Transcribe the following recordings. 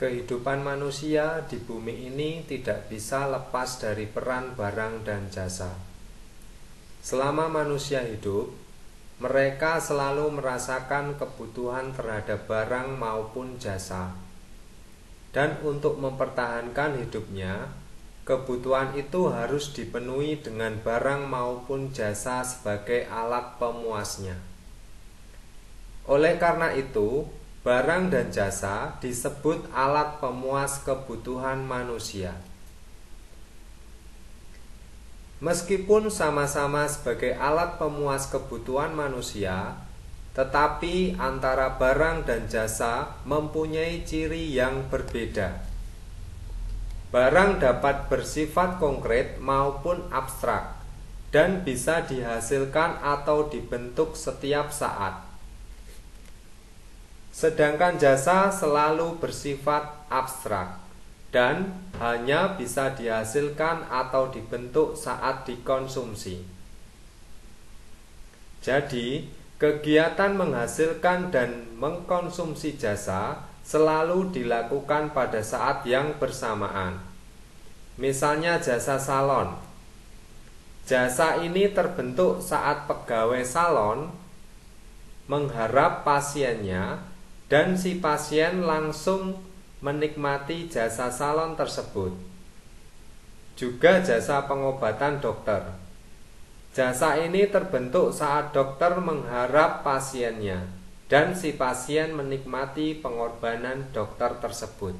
Kehidupan manusia di bumi ini tidak bisa lepas dari peran barang dan jasa. Selama manusia hidup, mereka selalu merasakan kebutuhan terhadap barang maupun jasa. Dan untuk mempertahankan hidupnya, kebutuhan itu harus dipenuhi dengan barang maupun jasa sebagai alat pemuasnya. Oleh karena itu, barang dan jasa disebut alat pemuas kebutuhan manusia. Meskipun sama-sama sebagai alat pemuas kebutuhan manusia, tetapi antara barang dan jasa mempunyai ciri yang berbeda. Barang dapat bersifat konkret maupun abstrak dan bisa dihasilkan atau dibentuk setiap saat. Sedangkan jasa selalu bersifat abstrak dan hanya bisa dihasilkan atau dibentuk saat dikonsumsi. Jadi, kegiatan menghasilkan dan mengkonsumsi jasa selalu dilakukan pada saat yang bersamaan. Misalnya jasa salon. Jasa ini terbentuk saat pegawai salon mengharap pasiennya dan si pasien langsung menikmati jasa salon tersebut. Juga jasa pengobatan dokter. Jasa ini terbentuk saat dokter mengharap pasiennya dan si pasien menikmati pengorbanan dokter tersebut.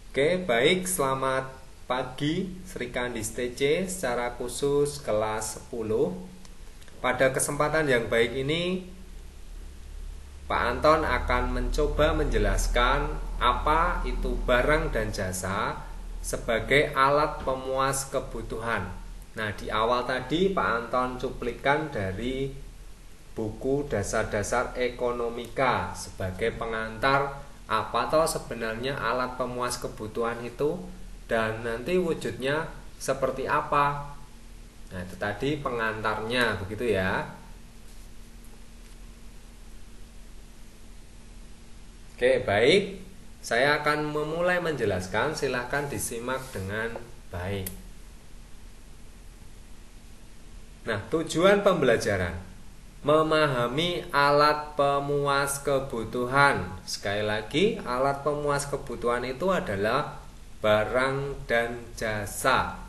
Oke, baik, selamat pagi Sri Kandis TC secara khusus kelas 10. Pada kesempatan yang baik ini, Pak Anton akan mencoba menjelaskan apa itu barang dan jasa sebagai alat pemuas kebutuhan. Nah, di awal tadi Pak Anton cuplikan dari buku Dasar-Dasar Ekonomika sebagai pengantar apa toh sebenarnya alat pemuas kebutuhan itu dan nanti wujudnya seperti apa. Nah, itu tadi pengantarnya, begitu ya. Oke, baik. Saya akan memulai menjelaskan, silahkan disimak dengan baik. Nah, tujuan pembelajaran memahami alat pemuas kebutuhan. Sekali lagi, alat pemuas kebutuhan itu adalah barang dan jasa.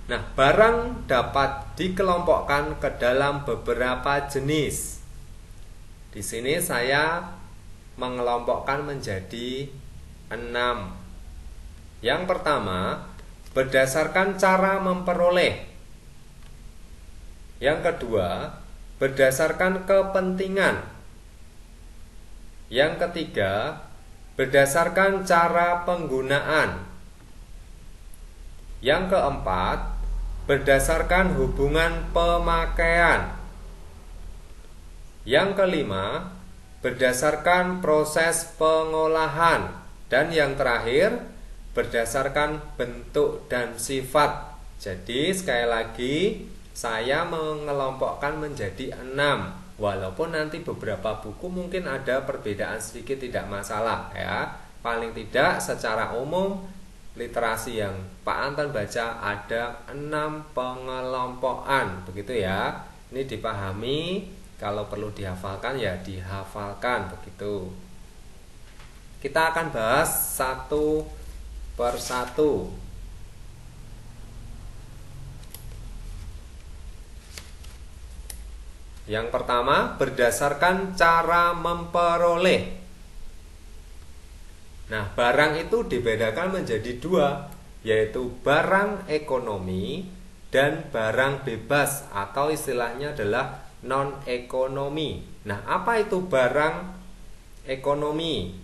Nah, barang dapat dikelompokkan ke dalam beberapa jenis. Di sini saya mengelompokkan menjadi 6. Yang pertama, berdasarkan cara memperoleh. Yang kedua, berdasarkan kepentingan. Yang ketiga, berdasarkan cara penggunaan. Yang keempat, berdasarkan hubungan pemakaian. Yang kelima, berdasarkan proses pengolahan. Dan yang terakhir, berdasarkan bentuk dan sifat. Jadi sekali lagi saya mengelompokkan menjadi 6. Walaupun nanti beberapa buku mungkin ada perbedaan sedikit, tidak masalah ya. Paling tidak secara umum literasi yang Pak Anton baca ada 6 pengelompokan, begitu ya. Ini dipahami, kalau perlu dihafalkan ya dihafalkan, begitu. Kita akan bahas satu persatu. Yang pertama, berdasarkan cara memperoleh. Nah, barang itu dibedakan menjadi 2, yaitu barang ekonomi dan barang bebas atau istilahnya adalah non-ekonomi. Nah, apa itu barang ekonomi?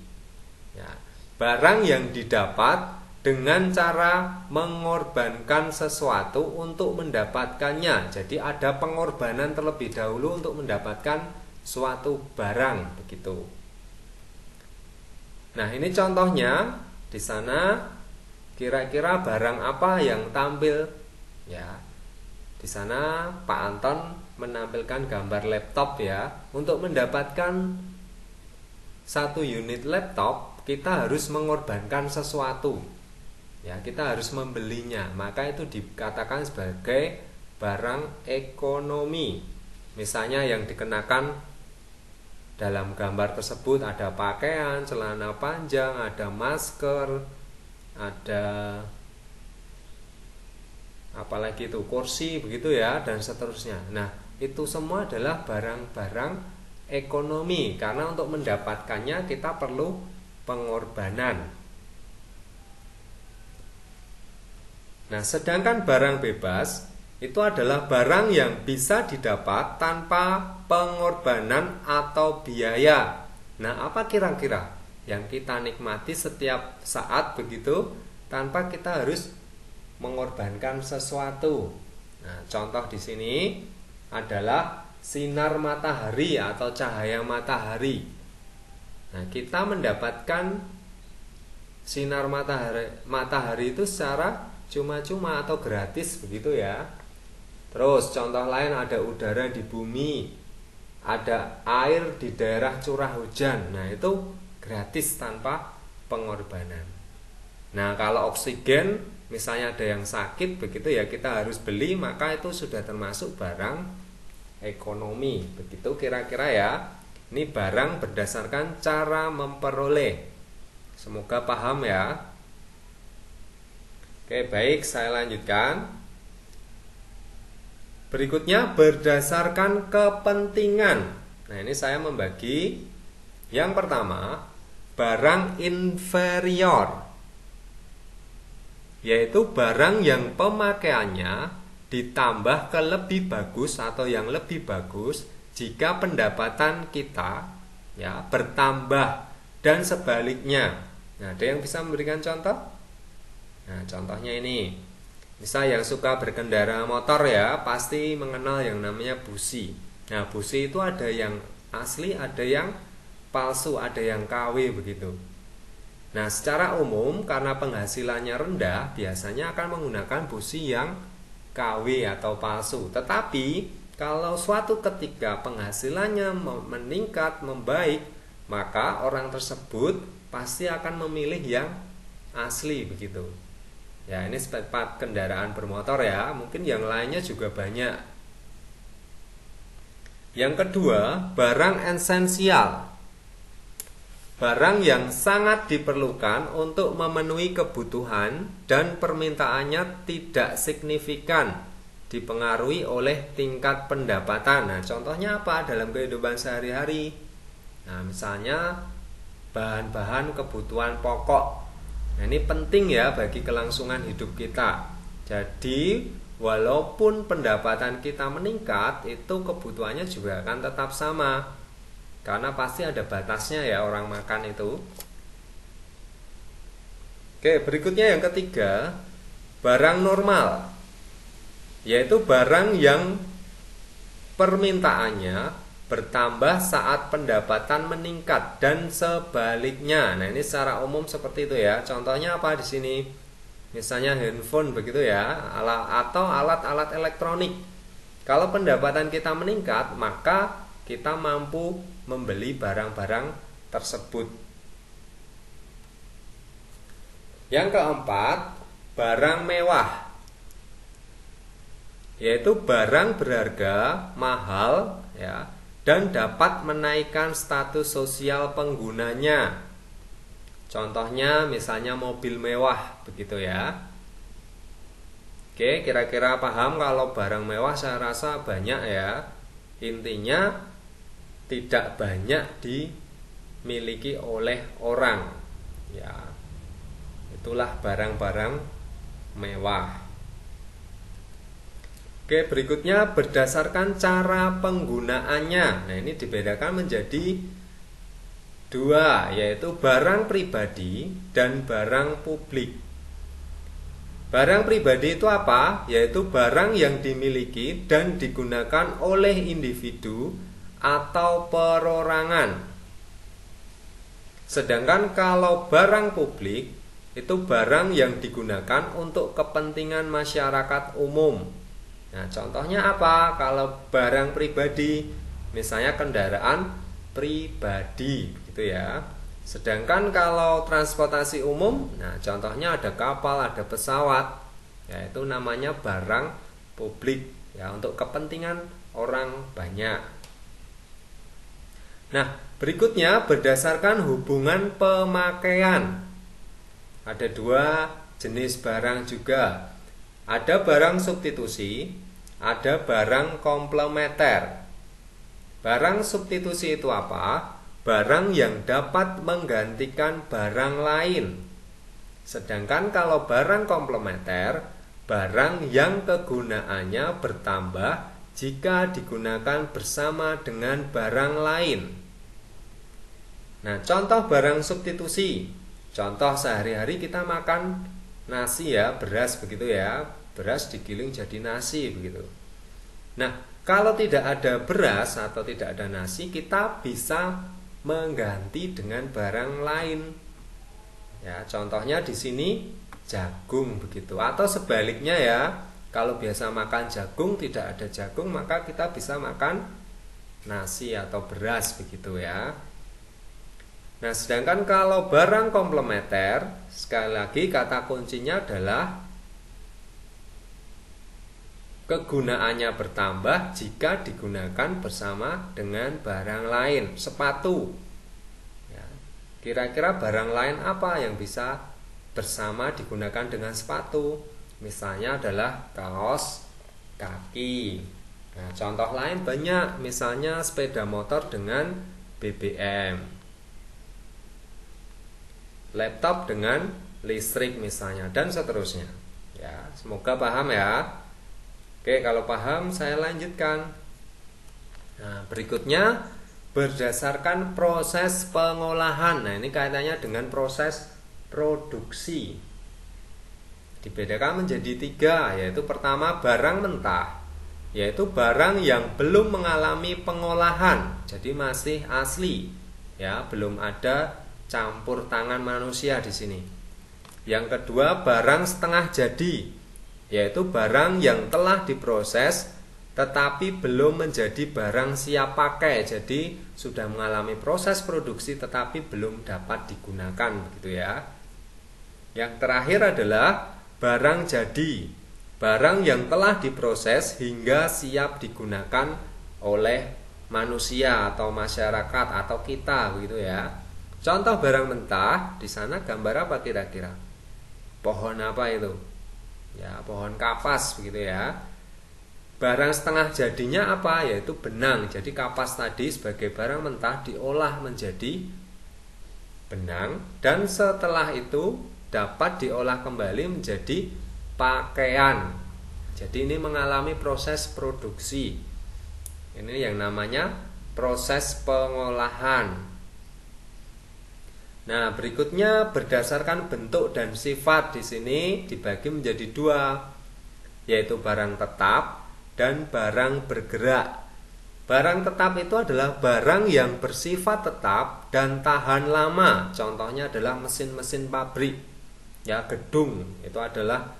Ya, barang yang didapat dengan cara mengorbankan sesuatu untuk mendapatkannya. Jadi ada pengorbanan terlebih dahulu untuk mendapatkan suatu barang, begitu. Nah, ini contohnya di sana kira-kira barang apa yang tampil ya. Di sana Pak Anton menampilkan gambar laptop ya. Untuk mendapatkan satu unit laptop, kita harus mengorbankan sesuatu. Ya, kita harus membelinya. Maka itu dikatakan sebagai barang ekonomi. Misalnya yang dikenakan dalam gambar tersebut ada pakaian, celana panjang, ada masker, ada apalagi itu kursi begitu ya, dan seterusnya. Nah, itu semua adalah barang-barang ekonomi karena untuk mendapatkannya kita perlu pengorbanan. Nah, sedangkan barang bebas itu adalah barang yang bisa didapat tanpa pengorbanan atau biaya. Nah, apa kira-kira yang kita nikmati setiap saat begitu tanpa kita harus mengorbankan sesuatu? Nah, contoh di sini adalah sinar matahari atau cahaya matahari. Nah, kita mendapatkan sinar matahari itu secara cuma-cuma atau gratis begitu ya. Terus contoh lain ada udara di bumi, ada air di daerah curah hujan. Nah, itu gratis tanpa pengorbanan. Nah, kalau oksigen misalnya ada yang sakit begitu ya, kita harus beli, maka itu sudah termasuk barang ekonomi. Begitu kira-kira ya. Ini barang berdasarkan cara memperoleh. Semoga paham ya. Oke, baik, saya lanjutkan. Berikutnya berdasarkan kepentingan. Nah, ini saya membagi. Yang pertama, barang inferior, yaitu barang yang pemakaiannya ditambah ke lebih bagus atau yang lebih bagus jika pendapatan kita ya bertambah dan sebaliknya. Nah, ada yang bisa memberikan contoh? Nah, contohnya ini. Misal yang suka berkendara motor ya, pasti mengenal yang namanya busi. Nah, busi itu ada yang asli, ada yang palsu, ada yang KW begitu. Nah, secara umum karena penghasilannya rendah, biasanya akan menggunakan busi yang KW atau palsu. Tetapi kalau suatu ketika penghasilannya meningkat, membaik, maka orang tersebut pasti akan memilih yang asli begitu. Ya, ini spare kendaraan bermotor ya, mungkin yang lainnya juga banyak. Yang kedua, barang esensial. Barang yang sangat diperlukan untuk memenuhi kebutuhan dan permintaannya tidak signifikan dipengaruhi oleh tingkat pendapatan. Nah, contohnya apa dalam kehidupan sehari-hari? Nah, misalnya bahan-bahan kebutuhan pokok. Nah, ini penting ya bagi kelangsungan hidup kita. Jadi, walaupun pendapatan kita meningkat, itu kebutuhannya juga akan tetap sama. Karena pasti ada batasnya ya orang makan itu. Oke, berikutnya yang ketiga, barang normal, yaitu barang yang permintaannya bertambah saat pendapatan meningkat dan sebaliknya. Nah, ini secara umum seperti itu ya. Contohnya apa di sini? Misalnya handphone begitu ya, atau alat-alat elektronik. Kalau pendapatan kita meningkat, maka kita mampu membeli barang-barang tersebut. Yang keempat, barang mewah, yaitu barang berharga mahal ya, dan dapat menaikkan status sosial penggunanya. Contohnya misalnya mobil mewah begitu ya. Oke, kira-kira paham kalau barang mewah? Saya rasa banyak ya. Intinya tidak banyak dimiliki oleh orang ya. Itulah barang-barang mewah. Oke, berikutnya berdasarkan cara penggunaannya. Nah, ini dibedakan menjadi dua, yaitu barang pribadi dan barang publik. Barang pribadi itu apa? Yaitu barang yang dimiliki dan digunakan oleh individu atau perorangan. Sedangkan kalau barang publik itu barang yang digunakan untuk kepentingan masyarakat umum. Nah, contohnya apa? Kalau barang pribadi, misalnya kendaraan pribadi, gitu ya. Sedangkan kalau transportasi umum, nah contohnya ada kapal, ada pesawat, yaitu namanya barang publik, ya, untuk kepentingan orang banyak. Nah, berikutnya berdasarkan hubungan pemakaian. Ada dua jenis barang juga. Ada barang substitusi, ada barang komplementer. Barang substitusi itu apa? Barang yang dapat menggantikan barang lain. Sedangkan kalau barang komplementer, barang yang kegunaannya bertambah jika digunakan bersama dengan barang lain. Nah, contoh barang substitusi. Contoh sehari-hari kita makan nasi ya, beras begitu ya. Beras digiling jadi nasi begitu. Nah, kalau tidak ada beras atau tidak ada nasi, kita bisa mengganti dengan barang lain. Ya, contohnya di sini jagung begitu. Atau sebaliknya ya, kalau biasa makan jagung tidak ada jagung, maka kita bisa makan nasi atau beras begitu ya. Nah, sedangkan kalau barang komplementer, sekali lagi kata kuncinya adalah kegunaannya bertambah jika digunakan bersama dengan barang lain. Sepatu, ya, kira-kira barang lain apa yang bisa bersama digunakan dengan sepatu? Misalnya adalah kaos kaki. Nah, contoh lain banyak, misalnya sepeda motor dengan BBM, laptop dengan listrik misalnya, dan seterusnya. Ya, semoga paham ya. Oke, kalau paham saya lanjutkan. Nah, berikutnya berdasarkan proses pengolahan. Nah, ini kaitannya dengan proses produksi. Dibedakan menjadi 3, yaitu pertama barang mentah, yaitu barang yang belum mengalami pengolahan, jadi masih asli, ya, belum ada campur tangan manusia di sini. Yang kedua barang setengah jadi, yaitu barang yang telah diproses tetapi belum menjadi barang siap pakai, jadi sudah mengalami proses produksi tetapi belum dapat digunakan begitu ya. Yang terakhir adalah barang jadi, barang yang telah diproses hingga siap digunakan oleh manusia atau masyarakat atau kita begitu ya. Contoh barang mentah di sana gambar apa kira-kira? Pohon apa itu? Ya, pohon kapas begitu ya. Barang setengah jadinya apa? Yaitu benang. Jadi kapas tadi sebagai barang mentah diolah menjadi benang, dan setelah itu dapat diolah kembali menjadi pakaian. Jadi ini mengalami proses produksi. Ini yang namanya proses pengolahan. Nah, berikutnya berdasarkan bentuk dan sifat di sini dibagi menjadi 2, yaitu barang tetap dan barang bergerak. Barang tetap itu adalah barang yang bersifat tetap dan tahan lama. Contohnya adalah mesin-mesin pabrik, ya, gedung, itu adalah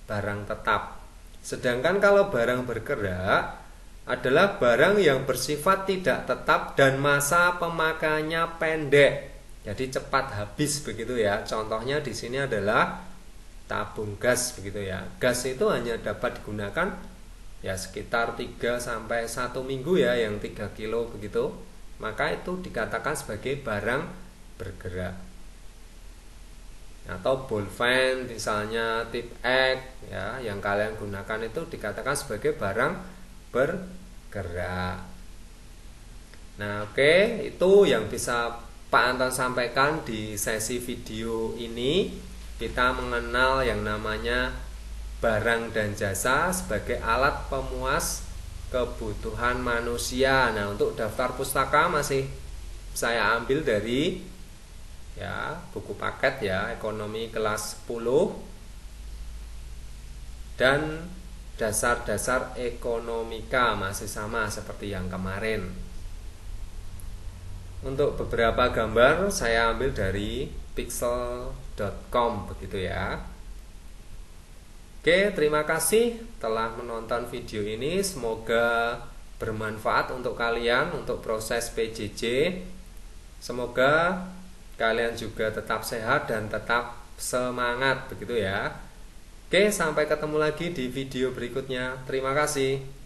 barang tetap. Sedangkan kalau barang bergerak adalah barang yang bersifat tidak tetap dan masa pemakaiannya pendek. Jadi cepat habis begitu ya. Contohnya di sini adalah tabung gas begitu ya. Gas itu hanya dapat digunakan ya sekitar 3 sampai 1 minggu ya, yang 3 kilo begitu. Maka itu dikatakan sebagai barang bergerak. Atau bolpen misalnya tip X ya, yang kalian gunakan itu dikatakan sebagai barang bergerak. Nah, oke, itu yang bisa Pak Anton sampaikan di sesi video ini. Kita mengenal yang namanya barang dan jasa sebagai alat pemuas kebutuhan manusia. Nah, untuk daftar pustaka masih saya ambil dari ya buku paket ya, ekonomi kelas 10 dan dasar-dasar ekonomika, masih sama seperti yang kemarin. Untuk beberapa gambar saya ambil dari pixel.com begitu ya. Oke, terima kasih telah menonton video ini. Semoga bermanfaat untuk kalian untuk proses PJJ. Semoga kalian juga tetap sehat dan tetap semangat begitu ya. Oke, sampai ketemu lagi di video berikutnya. Terima kasih.